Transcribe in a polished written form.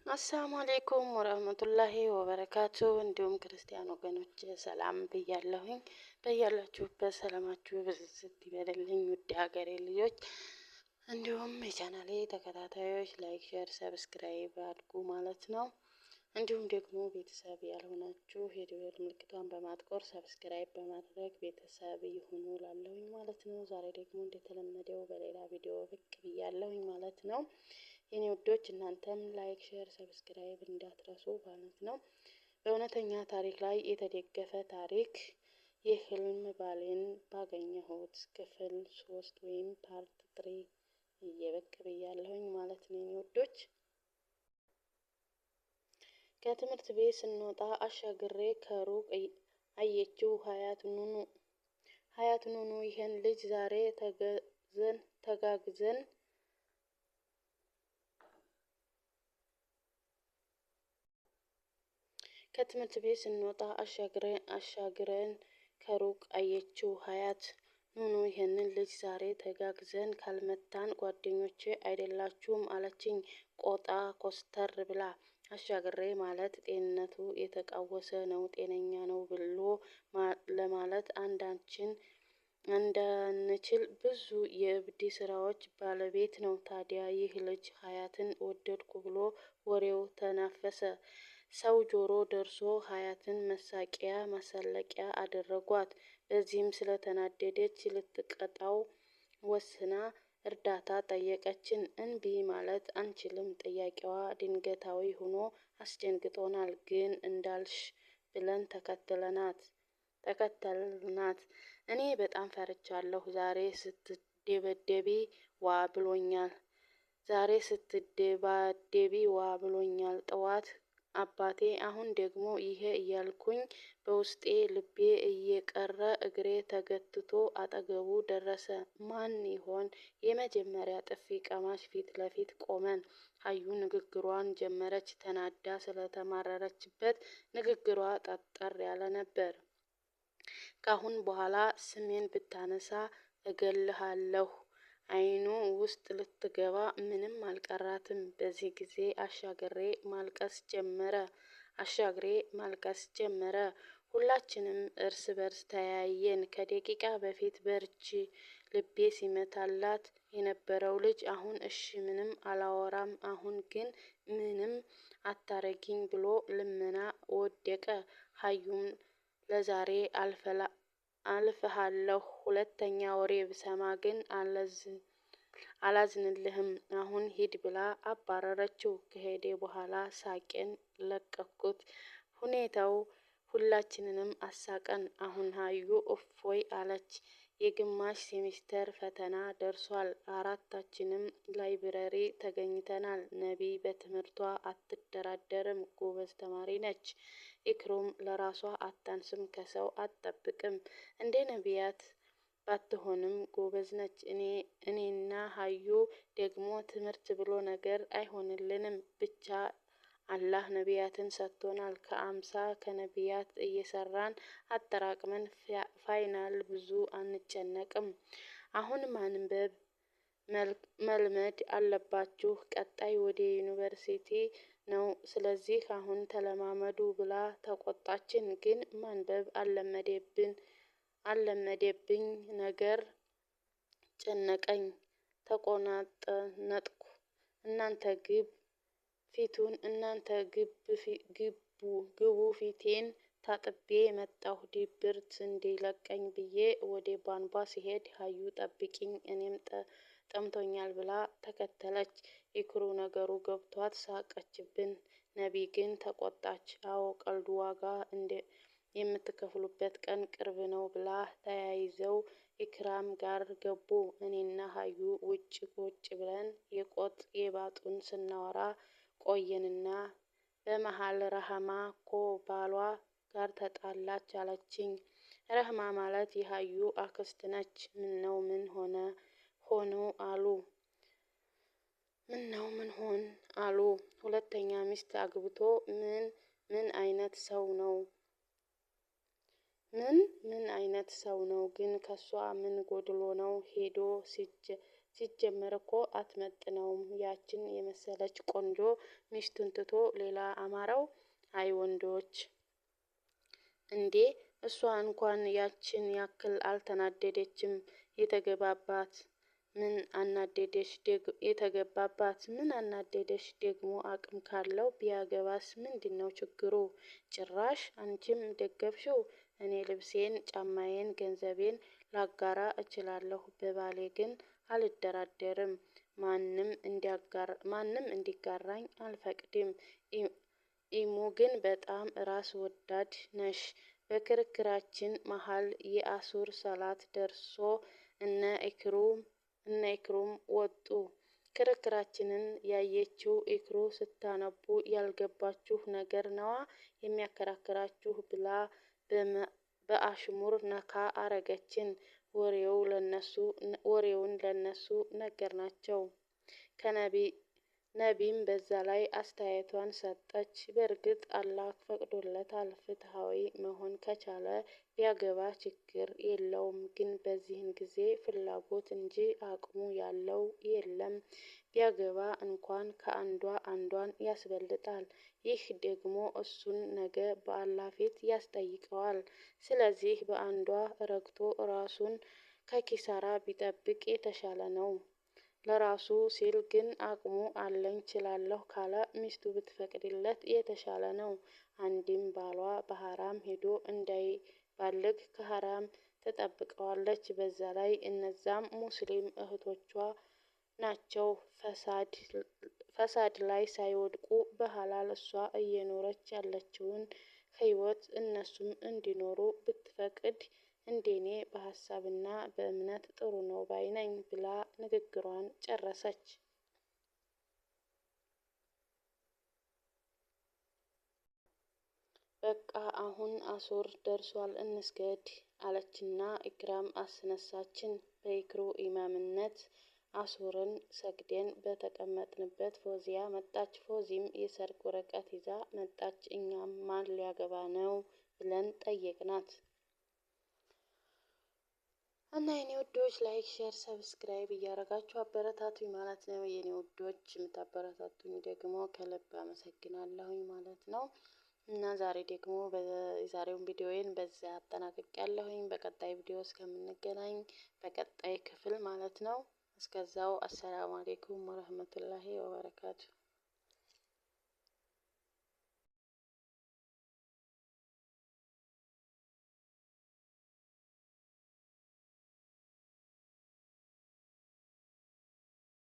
አሰላሙ አሌይኩም ወረህመቱላሂ ወበረካቱ። እንዲሁም ክርስቲያን ወገኖች ሰላም ብያለሁኝ። በያላችሁበት ሰላማችሁ ብዝት ይበልልኝ ውድ ሀገሬ ልጆች፣ እንዲሁም የቻናሌ ተከታታዮች ላይክ፣ ሼር፣ ሰብስክራይብ አድርጉ ማለት ነው። እንዲሁም ደግሞ ቤተሰብ ያልሆናችሁ የደወል ምልክቷን በማጥቆር ሰብስክራይብ በማድረግ ቤተሰብ ይሁኑ ላለሁኝ ማለት ነው። ዛሬ ደግሞ እንደተለመደው በሌላ ቪዲዮ ብቅ ብያለሁኝ ማለት ነው። የኔ ውዶች እናንተም ላይክ፣ ሼር፣ ሰብስክራይብ እንዳትረሱ ማለት ነው። በእውነተኛ ታሪክ ላይ የተደገፈ ታሪክ የህልም ባሌን ባገኘሁት ክፍል 3 ወይም ፓርት 3 እየበቅ ብያለሁኝ ማለት ነው። የኔ ውዶች ከትምህርት ቤት ስንወጣ አሻግሬ ከሩቅ አየችው ሀያት ኑኑ ይሄን ልጅ ዛሬ ተጋግዘን ከትምህርት ቤት ስንወጣ አሻግረን ከሩቅ አየችው ሀያት ኑኑ ይሄንን ልጅ ዛሬ ተጋግዘን ካልመታን ጓደኞቼ አይደላችሁም አለችኝ ቆጣ ኮስተር ብላ። አሻግሬ ማለት ጤንነቱ የተቃወሰ ነው ጤነኛ ነው ብሎ ለማለት እንዳንችል ብዙ የእብድ ስራዎች ባለቤት ነው። ታዲያ ይህ ልጅ ሀያትን ወደድኩ ብሎ ወሬው ተናፈሰ። ሰው ጆሮ ደርሶ ሀያትን መሳቂያ ማሳለቂያ አደረጓት። በዚህም ስለተናደደች ልትቀጣው ወስና እርዳታ ጠየቀችን። እንቢ ማለት አንችልም። ጥያቄዋ ድንገታዊ ሆኖ አስደንግጦናል። ግን እንዳልሽ ብለን ተከተልናት። እኔ በጣም ፈርቻለሁ። ዛሬ ስትደበደቢ ዋ ብሎኛል ጠዋት አባቴ፣ አሁን ደግሞ ይሄ እያልኩኝ በውስጤ ልቤ እየቀረ እግሬ ተገትቶ አጠገቡ ደረሰ። ማን ይሆን የመጀመሪያ ጥፊ ቀማሽ? ፊት ለፊት ቆመን። ሀዩ ንግግሯን ጀመረች። ተናዳ ስለተማረረችበት ንግግሯ ጠጠር ያለ ነበር። ካሁን በኋላ ስሜን ብታነሳ እገልሃለሁ። አይኑ ውስጥ ልትገባ ምንም አልቀራትም። በዚህ ጊዜ አሻግሬ ማልቀስ ጀመረ። ሁላችንም እርስ በርስ ተያየን። ከደቂቃ በፊት በርቺ ልቤ ሲመታላት የነበረው ልጅ አሁን እሺ ምንም አላወራም፣ አሁን ግን ምንም አታረጊኝ ብሎ ልመና ወደቀ። ሀዩም ለዛሬ አልፍሃለሁ፣ ሁለተኛ ወሬ ብሰማ ግን አላዝንልህም፣ አሁን ሂድ ብላ አባረረችው። ከሄደ በኋላ ሳቄን ለቀኩት። ሁኔታው ሁላችንንም አሳቀን። አሁን ሀዩ እፎይ አለች። የግማሽ ሴሚስተር ፈተና ደርሷል። አራታችንም ላይብረሪ ተገኝተናል። ነቢ በትምህርቷ አትደራደርም፣ ጎበዝ ተማሪ ነች። ኢክሩም ለራሷ አታንስም፣ ከሰው አትጠብቅም። እንደ ነቢያት ባትሆንም ጎበዝ ነች። እኔና ሀዩ ደግሞ ትምህርት ብሎ ነገር አይሆንልንም። ብቻ አላህ ነቢያትን ሰጥቶናል። ከ50 ከነቢያት እየሰራን አጠራቅመን ፋይናል ብዙ አንጨነቅም። አሁን ማንበብ መልመድ አለባችሁ። ቀጣይ ወደ ዩኒቨርሲቲ ነው። ስለዚህ አሁን ተለማመዱ ብላ ተቆጣችን። ግን ማንበብ አለመደብኝ ነገር ጨነቀኝ። ተቆናጠነጥኩ። እናንተ ግቡ ፊቴን ታጥቤ መጣሁ። ድብርት እንዲለቀኝ ብዬ ወደ ቧንቧ ሲሄድ ሀዩ ጠብቂኝ እኔም ጠምቶኛል ብላ ተከተለች። ኢክሩ ነገሩ ገብቷት ሳቀችብን። ነቢ ግን ተቆጣች። አዎ ቀልዱ ዋጋ የምትከፍሉበት ቀን ቅርብ ነው ብላ ተያይዘው ኢክራም ጋር ገቡ። እኔና ሀዩ ውጭ ቁጭ ብለን የቆጥ የባጡን ስናወራ ቆየንና በመሃል ረህማ እኮ ባሏ ጋር ተጣላች አለችኝ። ረህማ ማለት የሀዩ አክስት ነች። ምነው ምን ሆኑ አሉ። ሁለተኛ ሚስት አግብቶ ምን አይነት ሰው ነው ግን? ከሷ ምን ጎድሎ ነው ሄዶ ሲጀመር እኮ አትመጥነውም። ያችን የመሰለች ቆንጆ ሚስቱን ትቶ ሌላ አማራው። አይ ወንዶች እንዴ! እሷ እንኳን ያችን ያክል አልተናደደችም። የተገባባት ምን አናደደሽ? የተገባባት ምን አናደደሽ? ደግሞ አቅም ካለው ቢያገባስ ምንድነው ችግሩ? ጭራሽ አንቺም ደገፍሽው። እኔ ልብሴን፣ ጫማዬን፣ ገንዘቤን ላጋራ እችላለሁ፣ በባሌ ግን አልደራደርም። ማንም እንዲጋራኝ አልፈቅድም። ኢሙ ግን በጣም ራስ ወዳድ ነሽ። በክርክራችን መሀል የአሱር ሰላት ደርሶ እነ ኢክሩም ወጡ። ክርክራችንን ያየችው ኢክሩ ስታነቡ ያልገባችሁ ነገር ነዋ የሚያከራክራችሁ ብላ በአሽሙር ነካ አረገችን። ወሬውን ለነሱ ነገርናቸው። ነቢም በዛ ላይ አስተያየቷን ሰጠች። በእርግጥ አላህ ፈቅዶለታል። ፍትሃዊ መሆን ከቻለ ቢያገባ ችግር የለውም። ግን በዚህን ጊዜ ፍላጎት እንጂ አቅሙ ያለው የለም። ቢያገባ እንኳን ከአንዷ አንዷን ያስበልጣል። ይህ ደግሞ እሱን ነገ በአላህ ፊት ያስጠይቀዋል። ስለዚህ በአንዷ ረክቶ ራሱን ከኪሳራ ቢጠብቅ የተሻለ ነው። ለራሱ ሲል ግን አቅሙ አለኝ ችላለሁ ካለ ሚስቱ ብትፈቅድለት የተሻለ ነው። አንድም ባሏ በሀራም ሄዶ እንዳይባልግ ከሀራም ትጠብቀዋለች። በዛ ላይ እነዛም ሙስሊም እህቶቿ ናቸው። ፈሳድ ላይ ሳይወድቁ በሀላል እሷ እየኖረች ያለችውን ህይወት እነሱም እንዲኖሩ ብትፈቅድ እንደኔ በሀሳብና በእምነት ጥሩ ነው ባይነኝ ብላ ንግግሯን ጨረሰች። በቃ አሁን አሱር ደርሷል እንስገድ አለችና ኢክራም አስነሳችን። በኢክሩ ኢማምነት አሱርን ሰግደን በተቀመጥንበት ፎዚያ መጣች። ፎዚም የሰርግ ወረቀት ይዛ መጣች። እኛም ማን ሊያገባ ነው ብለን ጠየቅናት። እና የኔ ውዶች ላይክ፣ ሼር፣ ሰብስክራይብ እያደረጋችሁ አበረታቱኝ ማለት ነው። የኔ ውዶች የምታበረታቱኝ ደግሞ ከልብ አመሰግናለሁኝ ማለት ነው። እና ዛሬ ደግሞ የዛሬውን ቪዲዮዬን በዚያ አጠናቅቄያለሁኝ። በቀጣይ ቪዲዮ እስከምንገናኝ በቀጣይ ክፍል ማለት ነው። እስከዛው አሰላሙ አሌይኩም ወረህመቱላሂ ወበረካቱ።